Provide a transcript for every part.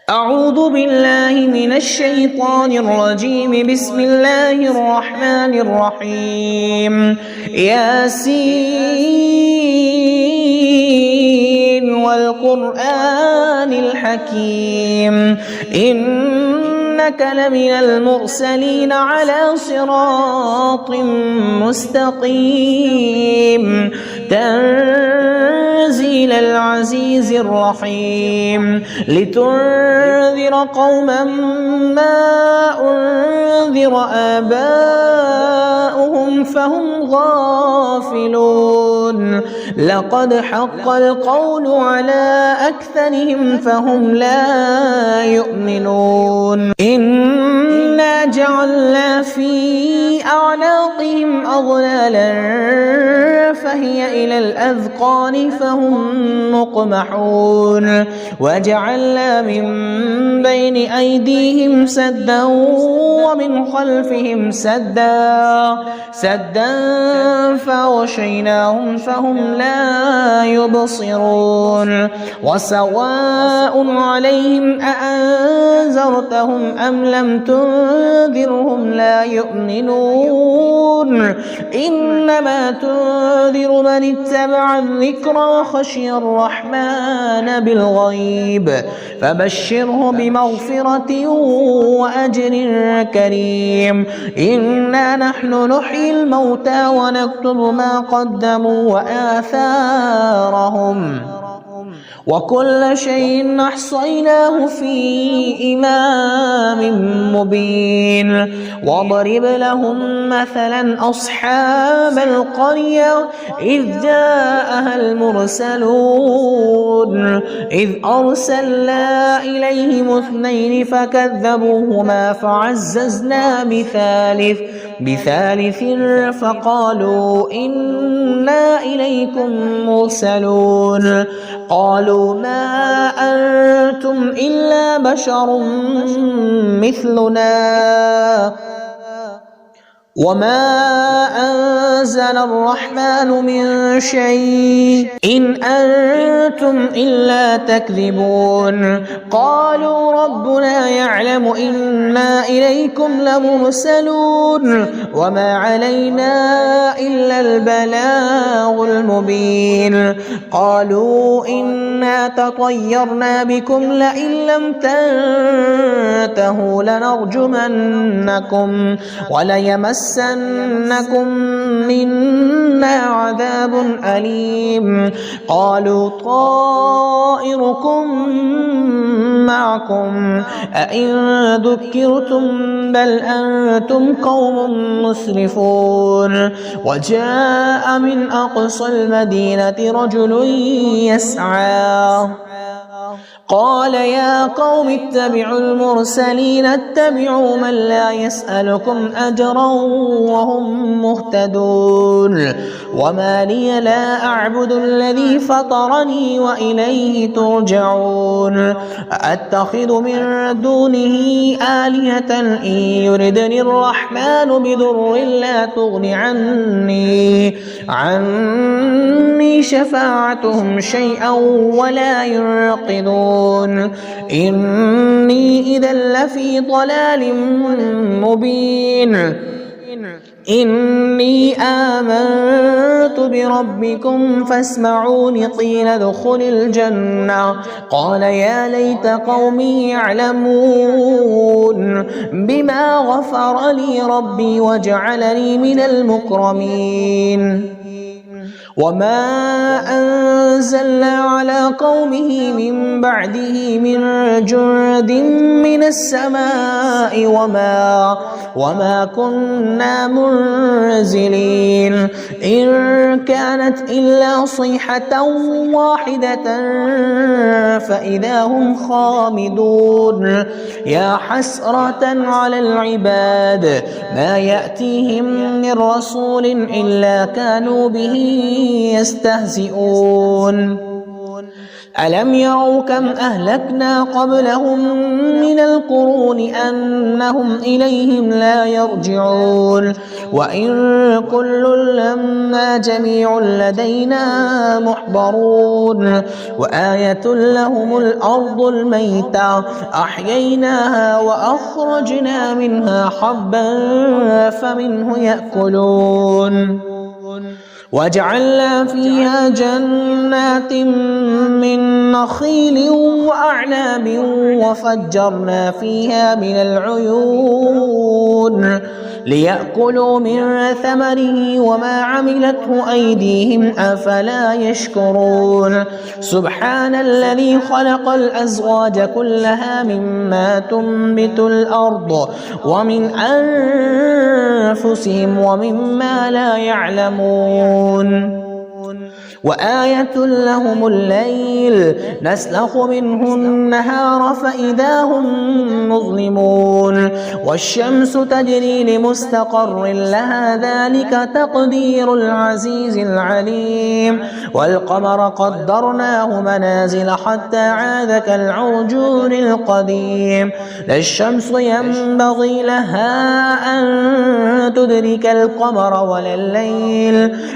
أعوذ بالله من الشيطان الرجيم. بسم الله الرحمن الرحيم. ياسين والقرآن الحكيم إنك لمن المرسلين على صراط مستقيم تنزيل العزيز الرحيم لتنذر قوما ما أنذر آباؤهم فهم غافلون. لقد حق القول على أكثرهم فهم لا يؤمنون. إنا جعلنا في أعناقهم أغلالا فهي إلى الأذقان فهم مقمحون. وجعلنا من بين أيديهم سدا ومن خلفهم سدا فغشيناهم فهم لا يبصرون. وسواء عليهم أأنذرتهم أم لم تنذرهم لا يؤمنون. إنما تنذر من اتبع الذكر وخشي الرحمن بالغيب فبشره بمغفرة وأجر كريم. إنا نحن نحيي الموتى ونكتب ما قدموا وآثارهم وكل شيء أحصيناه في إمام مبين. واضرب لهم مثلا أصحاب القرية إذ جاءها المرسلون إذ أرسلنا إليهم اثنين فكذبوهما فعززنا بثالث فقالوا إنا إليكم مرسلون. قالوا ما أنتم إلا بشر مثلنا وما أنزل الرحمن من شيء إن أنتم إلا تكذبون. قالوا ربنا يعلم إنا إليكم لمرسلون وما علينا إلا البلاغ المبين. قالوا إنا تطيرنا بكم لئن لم تنتهوا لنرجمنكم وليمسنكم منا عذاب أليم. قالوا طائركم معكم أئن ذكرتم بل أنتم قوم مسرفون. وجاء من أقصى المدينة رجل يسعى قال يا قوم اتبعوا المرسلين اتبعوا من لا يسألكم أجرا وهم مهتدون. وما لي لا أعبد الذي فطرني وإليه ترجعون. أتخذ من دونه آلهة إن يردني الرحمن بضر لا تغن عني شفاعتهم شيئا ولا ينقذون. إني إذا لفي ضلال مبين. إني آمنت بربكم فاسمعون. قيل ادخل الجنة قال يا ليت قومي يعلمون بما غفر لي ربي وجعلني من المكرمين. وما أنزلنا على قومه من بعده من جند من السماء وما كنا منزلين. إن كانت إلا صيحة واحدة فإذا هم خامدون. يا حسرة على العباد ما يأتيهم من رسول إلا كانوا به يستهزئون. ألم يروا كم أهلكنا قبلهم من القرون أنهم إليهم لا يرجعون وإن كل لما جميع لدينا محضرون وآية لهم الأرض الميتة أحييناها وأخرجنا منها حبا فمنه يأكلون وجعلنا فيها جنات من نخيل وأعناب وفجرنا فيها من العيون ليأكلوا من ثمره وما عملته أيديهم أفلا يشكرون سبحان الذي خلق الأزواج كلها مما تنبت الأرض ومن أنفسهم ومما لا يعلمون وآية لهم الليل نسلخ منه النهار فإذا هم مظلمون والشمس تجري لمستقر لها ذلك تقدير العزيز العليم والقمر قدرناه منازل حتى عاد كالعرجون القديم لا الشمس ينبغي لها أن تدرك القمر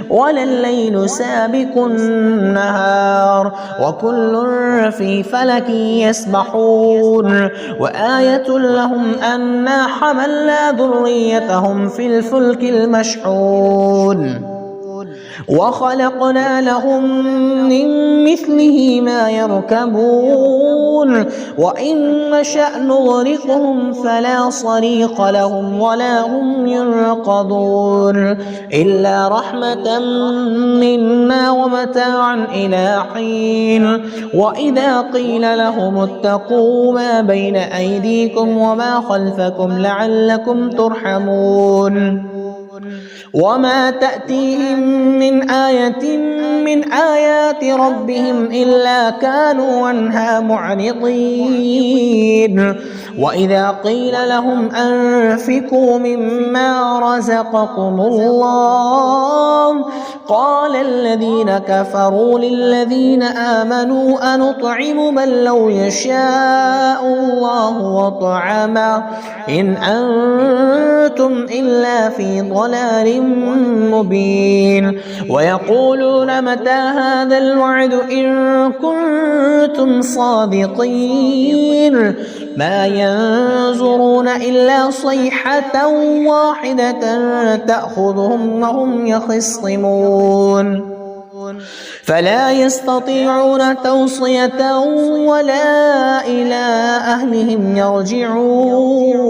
ولا الليل سابق النهار وكل في فلك يسبحون وآية لهم أنا حملنا ذريتهم في الفلك المشحون وخلقنا لهم من مثله ما يركبون وإن نشأ نغرقهم فلا صريخ لهم ولا هم ينقذون إلا رحمة منا ومتاعا إلى حين وإذا قيل لهم اتقوا ما بين أيديكم وما خلفكم لعلكم ترحمون وما تأتيهم من آية من آيات ربهم إلا كانوا عنها معرضين وإذا قيل لهم أنفقوا مما رزقكم الله قال الذين كفروا للذين آمنوا أنطعم من لو يشاء الله وطعمه إن أنتم إلا في ضلال مبين ويقولون متى هذا الوعد إن كنتم صادقين ما ينظرون إلا صيحة واحدة تأخذهم وهم يخصمون فلا يستطيعون توصية ولا إلى أهلهم يرجعون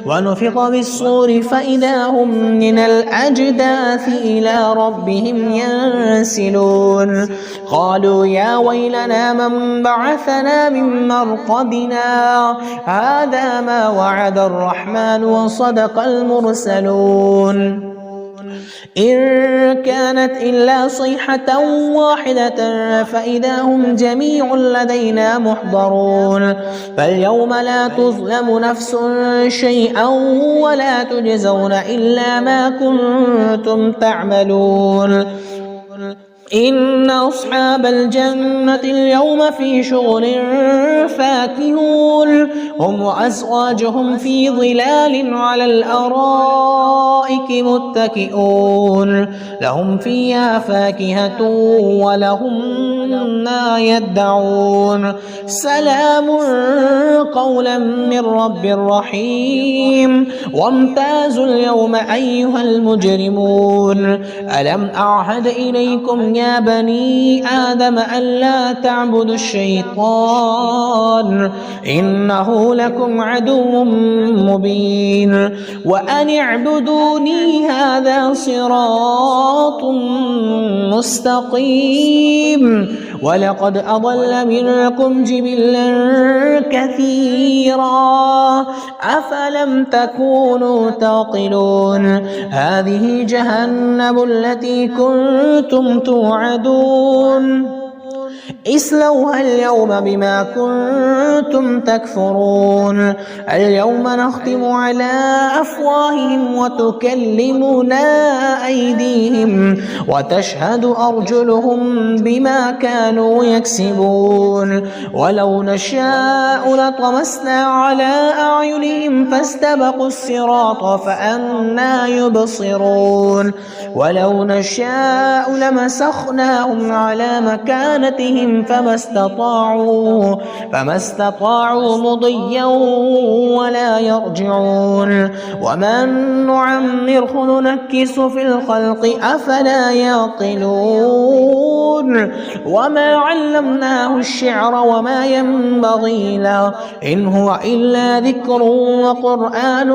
ونفخ بالصور فإذا هم من الأجداث إلى ربهم ينسلون قالوا يا ويلنا من بعثنا من مرقدنا هذا ما وعد الرحمن وصدق المرسلون إن كانت إلا صيحة واحدة فإذا هم جميع لدينا محضرون فاليوم لا تظلم نفس شيئا ولا تجزون إلا ما كنتم تعملون إن أصحاب الجنة اليوم في شغل فاكهون هم وأزواجهم في ظلال على الأرائك متكئون لهم فيها فاكهة ولهم ما يدعون سلام قولا من رب رحيم وامتازوا اليوم أيها المجرمون ألم أعهد إليكم يا بني آدم ألا تعبدوا الشيطان إنه لكم عدو مبين وأن اعبدوني هذا صراط مستقيم ولقد أضل منكم جبلا كثيرا أفلم تكونوا تعقلون هذه جهنم التي كنتم توعدون اصلوها اليوم بما كنتم تكفرون اليوم نختم على أفواههم وتكلمنا أيديهم وتشهد أرجلهم بما كانوا يكسبون ولو نشاء لطمسنا على أعينهم فاستبقوا الصراط فأنى يبصرون ولو نشاء لمسخناهم على مكانتهم فما استطاعوا مضيا ولا يرجعون ومن نعمره ننكس في الخلق أفلا يعقلون وما علمناه الشعر وما ينبغي له إن هو إلا ذكر وقرآن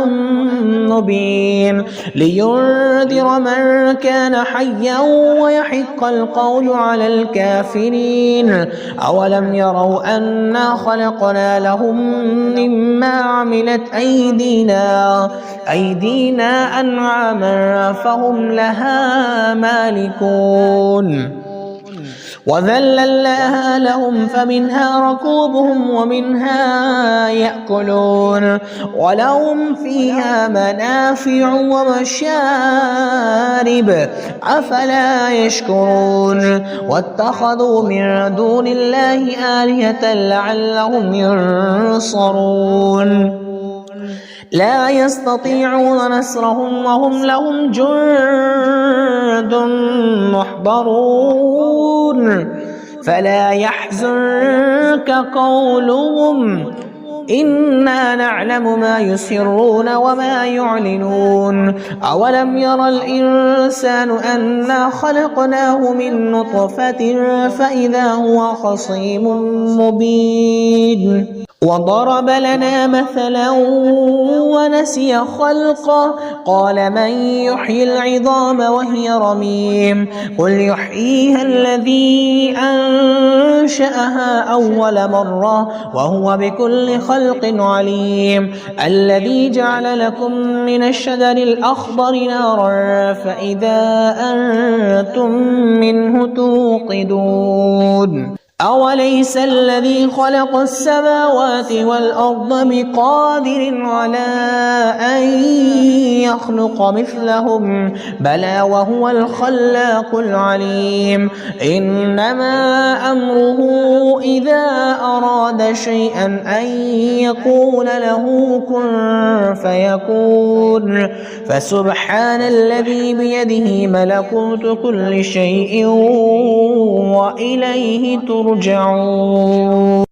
مبين لينذر من كان حيا ويحق القول على الكافرين أولم يروا أنا خلقنا لهم مما عملت أيدينا أنعاما فهم لها مالكون وذللناها لهم فمنها ركوبهم ومنها يأكلون ولهم فيها منافع ومشارب أفلا يشكرون واتخذوا من دون الله آلهة لعلهم ينصرون لا يستطيعون نصرهم وهم لهم جند محضرون فلا يحزنك قولهم إنا نعلم ما يسرون وما يعلنون أولم ير الإنسان أنا خلقناه من نطفة فإذا هو خصيم مبين وضرب لنا مثلا ونسي خلقه قال من يحيي العظام وهي رميم قل يحييها الذي أنشأها أول مرة وهو بكل خلق عليم الذي جعل لكم من الشجر الأخضر نارا فإذا أنتم منه توقدون أوليس الذي خلق السماوات والأرض بقادر على أن يخلق مثلهم بلى وهو الخلاق العليم إنما أمره إذا أراد شيئا أن يقول له كن فيكون فسبحان الذي بيده ملكوت كل شيء وإليه ترجعون